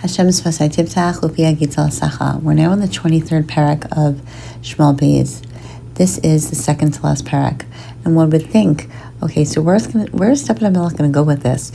Hashem's Fasai Tivtach Upia Gitzal Sacha. We're now in the 23rd Perek of Shmuel Beis. This is the second to last Perek. And one would think, okay, so where's David HaMelech going to go with this?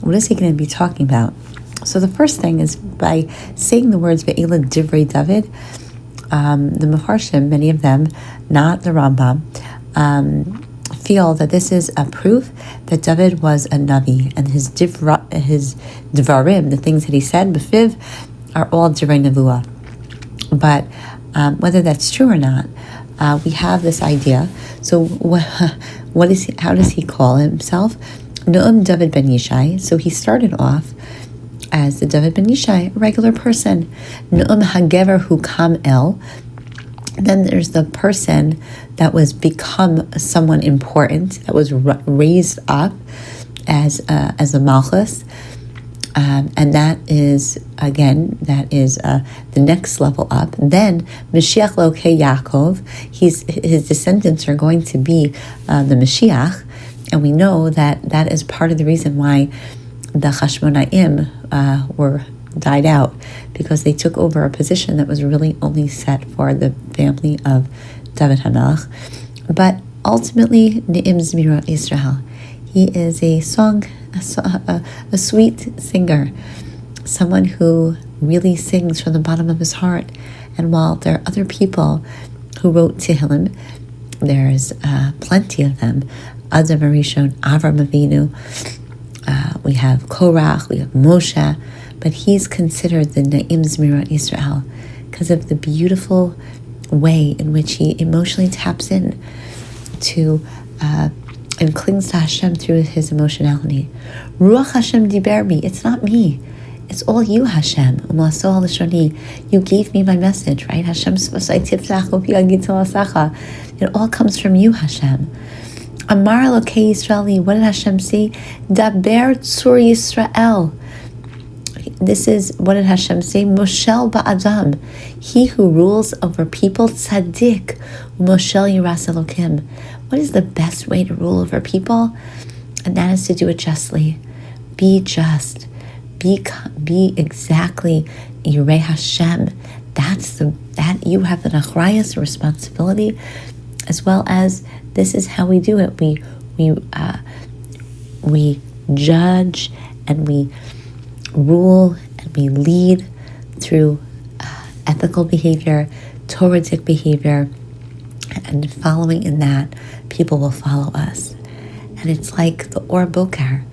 What is he going to be talking about? So the first thing is by saying the words Ve'ela Divrei David, the Mefarshim, many of them, not the Rambam, feel that this is a proof that David was a Navi, and his Devarim, the things that he said, Befiv, are all Divrei Nevuah. But whether that's true or not, we have this idea. So what is he, how does he call himself? Noam David ben Yishai. So he started off as the David ben Yishai, a regular person. Noam Hagever hu kam el. Then there's the person that was become someone important, that was raised up as a malchus, and that is the next level up. Then Mashiach Lokei Yaakov, his descendants are going to be the Mashiach, and we know that is part of the reason why the Chashmonaim were died out, because they took over a position that was really only set for the family of David HaMelech. But ultimately, Ni'im Zmira Israel, he is a sweet singer, someone who really sings from the bottom of his heart. And while there are other people who wrote Tehillim, there's plenty of them. Adam Arishon, Avram Avinu, we have Korach, we have Moshe, but he's considered the Na'im Zmirat Israel because of the beautiful way in which he emotionally taps in to and clings to Hashem through his emotionality. Ruach Hashem diber bi, it's not me, it's all you, Hashem. Umaso lashoni, you gave me my message, right? Hashem's Fasai Tivtach Upia Gitzal Sacha. It all comes from you, Hashem. Amar Elokei Yisraeli, what did Hashem say? Daber Tzur Yisrael. This is, what did Hashem say? Moshel ba'adam, he who rules over people, tzaddik, Moshel yiras Elokim. What is the best way to rule over people? And that is to do it justly. Be just. Be exactly Yirei Hashem. That you have an achrayas, a responsibility, as well as this is how we do it. We judge and we rule and we lead through ethical behavior, Torahic behavior, and following in that, people will follow us. And it's like the Or Boker,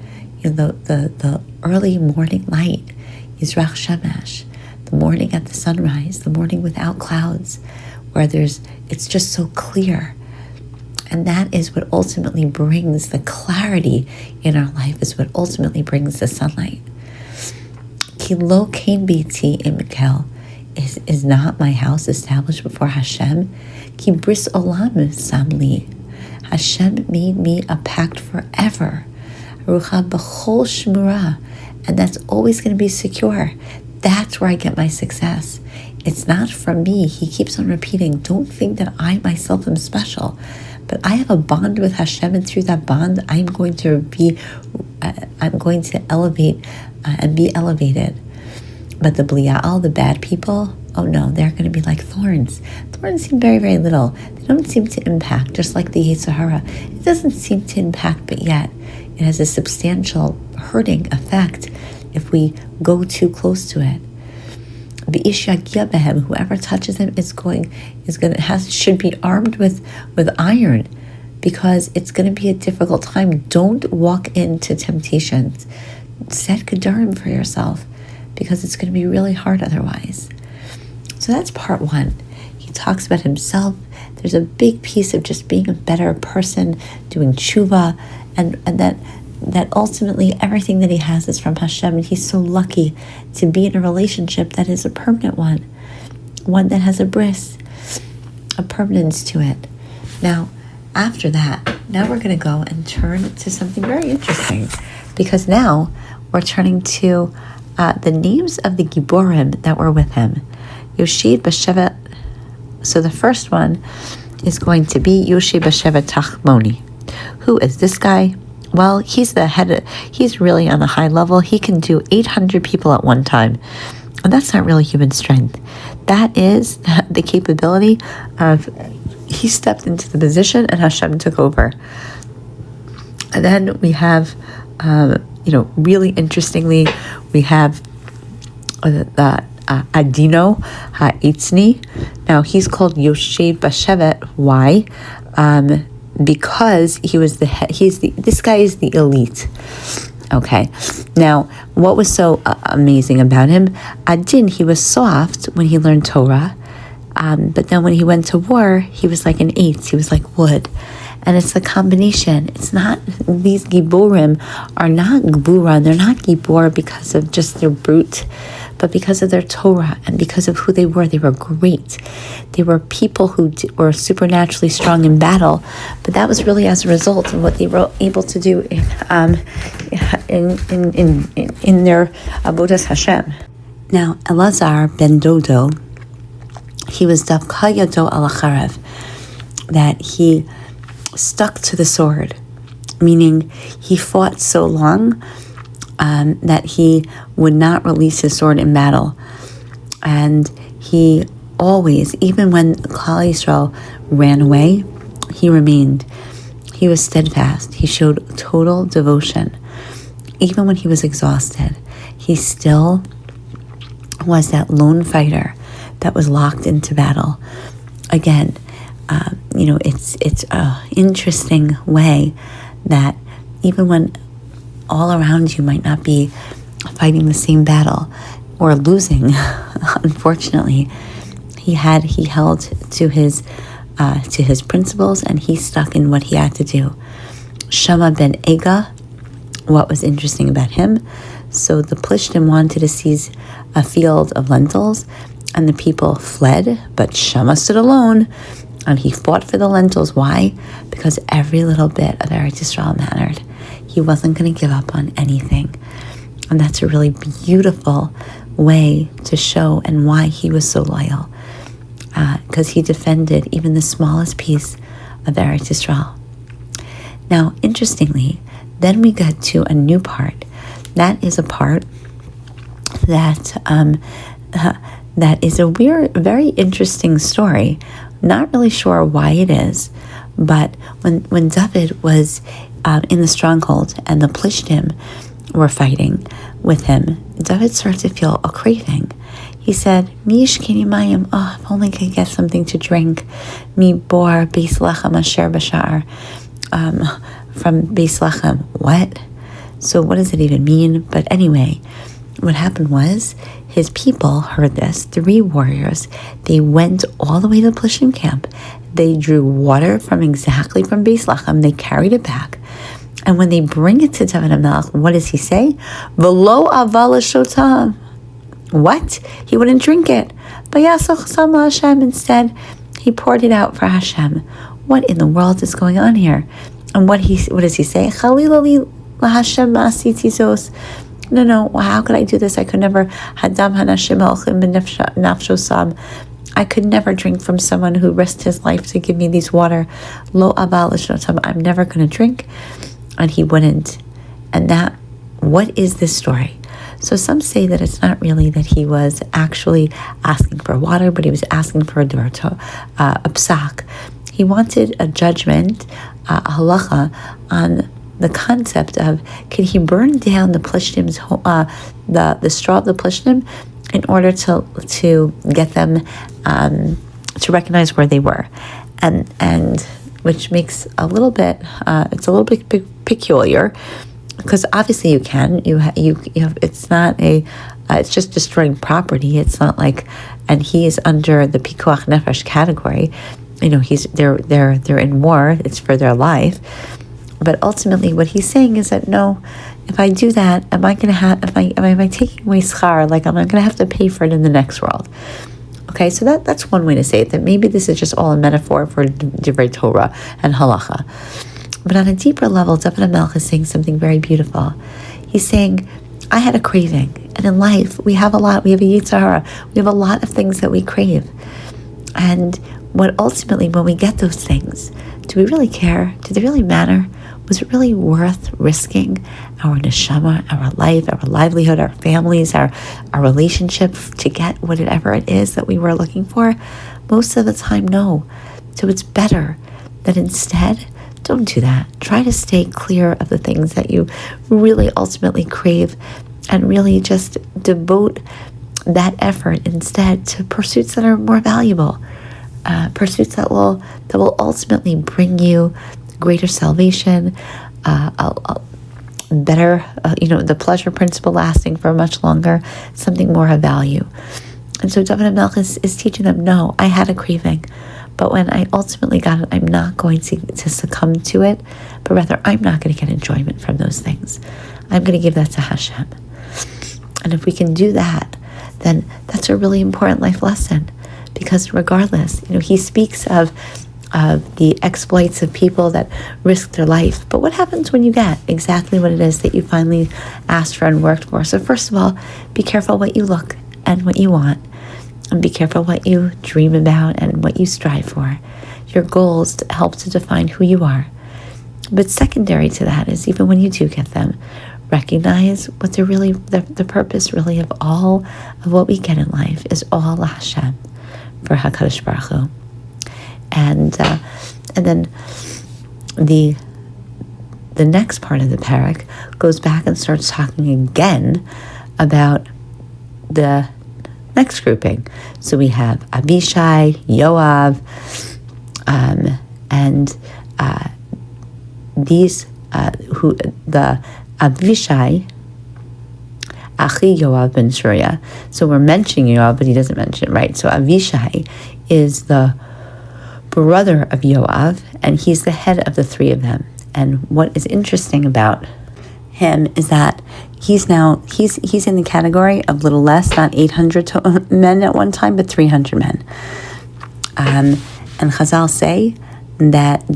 the early morning light, Yizrach Shemesh, the morning at the sunrise, the morning without clouds, where it's just so clear. And that is what ultimately brings the clarity in our life, is what ultimately brings the sunlight. Ki lo kain beiti im Mikel, is not my house established before Hashem? Ki bris olam samli, Hashem made me a pact forever. Rucha b'chol shmura, and that's always going to be secure. That's where I get my success. It's not from me. He keeps on repeating, don't think that I myself am special, but I have a bond with Hashem, and through that bond, I'm going to elevate and be elevated. But the Blia'al, the bad people, oh no, they're going to be like thorns. Thorns seem very, very little. They don't seem to impact, just like the Yetzer Hara. It doesn't seem to impact, but yet it has a substantial hurting effect if we go too close to it. Whoever touches them should be armed with iron, because it's going to be a difficult time. Don't walk into temptations. Set Kedarim for yourself, because it's going to be really hard otherwise. So that's part one. He talks about himself. There's a big piece of just being a better person, doing tshuva, and that ultimately everything that he has is from Hashem, and he's so lucky to be in a relationship that is a permanent one that has a bris, a permanence to it. Now, after that, now we're going to go and turn to something very interesting, because now we're turning to the names of the Giborim that were with him. Yoshid B'Sheva. So the first one is going to be Yoshid B'Sheva Tachmoni. Who is this guy? Well, he's the head. He's really on a high level. He can do 800 people at one time. And that's not really human strength. That is the capability of, he stepped into the position and Hashem took over. And then we have, really interestingly, we have the Adino Ha'itzni. Now he's called Yoshev Bashevet. Why? Because he was this guy is the elite. Okay. Now, what was so amazing about him? Adin, he was soft when he learned Torah, but then when he went to war, he was like an eitz. He was like wood. And it's a combination. It's not, these Giborim are not Gebura. They're not Gibor because of just their brute, but because of their Torah and because of who they were. They were great. They were people who were supernaturally strong in battle, but that was really as a result of what they were able to do in their Avodas Hashem. Now, Elazar ben Dodo, he was Davka Yado al Acharev, that he stuck to the sword, meaning he fought so long that he would not release his sword in battle. And he always, even when Klal Yisrael ran away, he remained. He was steadfast. He showed total devotion. Even when he was exhausted, he still was that lone fighter that was locked into battle. Again, it's an interesting way that even when all around you might not be fighting the same battle or losing, unfortunately, he held to his principles, and he stuck in what he had to do. Shama ben Ega, what was interesting about him? So the Plishtim wanted to seize a field of lentils, and the people fled, but Shama stood alone. And he fought for the lentils. Why? Because every little bit of Eretz Yisrael mattered. He wasn't going to give up on anything. And that's a really beautiful way to show and why he was so loyal. Because he defended even the smallest piece of Eretz Yisrael. Now, interestingly, then we get to a new part. That is a part that that is a very interesting story. Not really sure why it is, but when David was in the stronghold and the Plishtim were fighting with him, David started to feel a craving. He said, Mi yishkini mayim, if only I could get something to drink. Mi bor Beis Lechem asher b'sha'ar, from Beis Lechem. What? So what does it even mean? But anyway, what happened was, his people heard this, 3 warriors. They went all the way to the Plishtim camp. They drew water from Beis Lechem. They carried it back. And when they bring it to David HaMelech, what does he say? V'lo aval shotam. What? He wouldn't drink it. V'yasach sam Hashem. Instead, he poured it out for Hashem. What in the world is going on here? And what does he say? Chalila li laHashem ma'asiti zos. No, how could I do this? I could never. Hadam hanashim ha'olchim b'nafsho sam. I could never drink from someone who risked his life to give me these water. Lo aval l'shnotam. I'm never going to drink. And he wouldn't. And what is this story? So some say that it's not really that he was actually asking for water, but he was asking for a psak. He wanted a judgment, a halacha, on the concept of, can he burn down the Plishtim's the straw of the Plishtim in order to get them to recognize where they were, and which makes a little bit it's a little bit peculiar, because obviously you can you have it's not it's just destroying property. It's not like, and he is under the pikuach nefesh category. They're in war. It's for their life. But ultimately, what he's saying is that no, if I do that, am I taking away schar? Like, am I going to have to pay for it in the next world? Okay, so that's one way to say it. That maybe this is just all a metaphor for divrei Torah and halacha. But on a deeper level, David HaMelech is saying something very beautiful. He's saying, I had a craving, and in life we have a lot. We have a yetzer hara. We have a lot of things that we crave, and what ultimately, when we get those things, do we really care? Do they really matter? was it really worth risking our neshama, our life, our livelihood, our families, our relationship to get whatever it is that we were looking for? Most of the time, no. So it's better that instead, don't do that. Try to stay clear of the things that you really ultimately crave, and really just devote that effort instead to pursuits that are more valuable, pursuits that will ultimately bring you greater salvation, better, the pleasure principle lasting for much longer, something more of value. And so David HaMelech is teaching them, no, I had a craving, but when I ultimately got it, I'm not going to succumb to it, but rather I'm not going to get enjoyment from those things. I'm going to give that to Hashem. And if we can do that, then that's a really important life lesson, because regardless, he speaks of the exploits of people that risk their life. But what happens when you get exactly what it is that you finally asked for and worked for? So first of all, be careful what you look and what you want, and be careful what you dream about and what you strive for. Your goals help to define who you are. But secondary to that is, even when you do get them, recognize what they're really, the purpose really of all of what we get in life is all Hashem, for HaKadosh Baruch Hu. And then the next part of the Perek goes back and starts talking again about the next grouping. So we have Abishai, Yoav, and these the Avishai, Achi Yoav ben Surya. So we're mentioning Yoav, but he doesn't mention it, right? So Avishai is the brother of Yoav, and he's the head of the three of them. And what is interesting about him is that he's in the category of little less, not 800 men at one time, but 300 men. And Chazal say that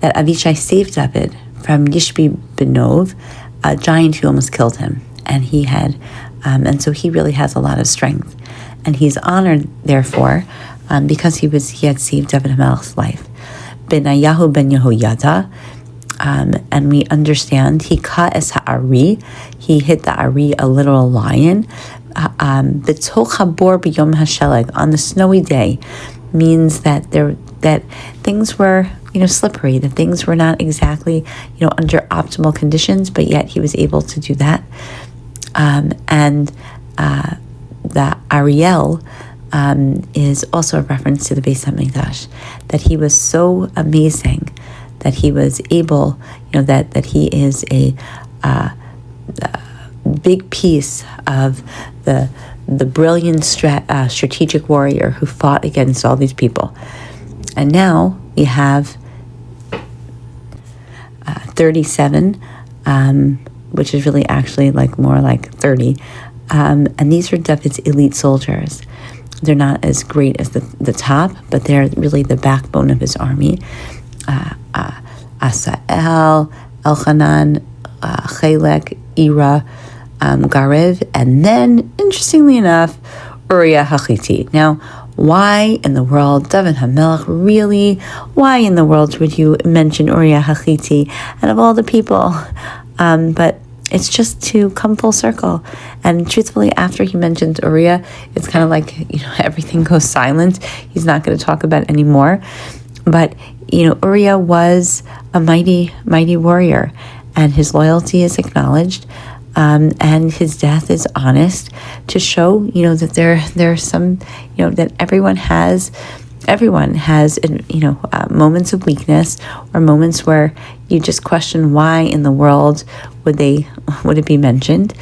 Avishai saved David from Yishbi Benov, a giant who almost killed him. And he had, and so he really has a lot of strength. And he's honored, therefore, because he had saved David HaMelech's life. Benayahu ben Yehoyada, and we understand he cut as ha'ari, he hit the ari, a literal lion. B'tol chabor b'yom hasheleg, on the snowy day, means that things were slippery, that things were not exactly under optimal conditions, but yet he was able to do that. And the Ariel is also a reference to the Beis HaMikdash, that he was so amazing that he was able, that he is a big piece of the brilliant strategic warrior who fought against all these people. And now we have 37, which is really actually more like 30. And these are David's elite soldiers. They're not as great as the top, but they're really the backbone of his army. Asael, Elchanan, Chelek, Ira, Garev, and then, interestingly enough, Uriah HaChitti. Now, why in the world, David HaMelech, really, why in the world would you mention Uriah HaChitti out of all the people? But it's just to come full circle. And truthfully, after he mentions Uriah, it's kind of like, everything goes silent. He's not going to talk about it anymore. But, Uriah was a mighty, mighty warrior, and his loyalty is acknowledged. And his death is honest, to show, that there's some, that everyone has, moments of weakness, or moments where you just question why in the world would it be mentioned.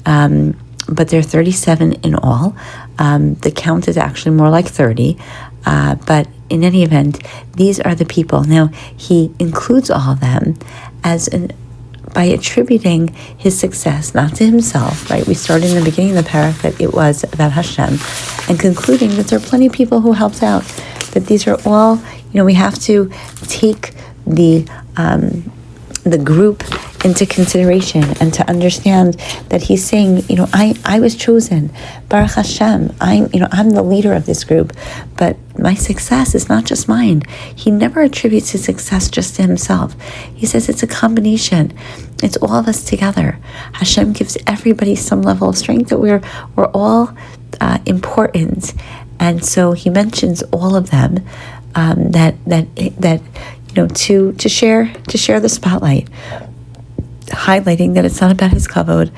But there are 37 in all. The count is actually more like 30. But in any event, these are the people. Now, he includes all of them by attributing his success not to himself, right? We started in the beginning of the Perek that it was about Hashem, and concluding that there are plenty of people who helped out. But these are all, we have to take the the group into consideration and to understand that he's saying, I was chosen, Baruch Hashem, I'm the leader of this group, but my success is not just mine. He never attributes his success just to himself. He says it's a combination. It's all of us together. Hashem gives everybody some level of strength, that we're all important, and so he mentions all of them, to share the spotlight, highlighting that it's not about his kavod,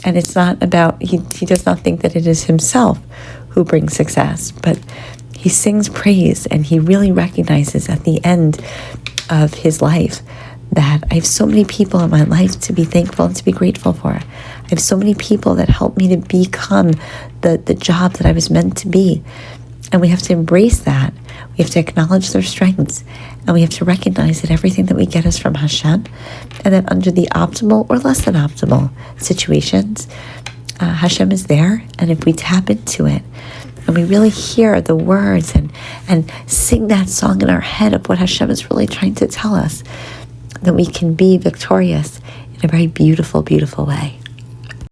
and it's not about, he does not think that it is himself who brings success, but he sings praise, and he really recognizes at the end of his life that I have so many people in my life to be thankful and to be grateful for. I have so many people that helped me to become the job that I was meant to be. And we have to embrace that. We have to acknowledge their strengths. And we have to recognize that everything that we get is from Hashem. And that under the optimal or less than optimal situations, Hashem is there. And if we tap into it, and we really hear the words and sing that song in our head of what Hashem is really trying to tell us, that we can be victorious in a very beautiful, beautiful way.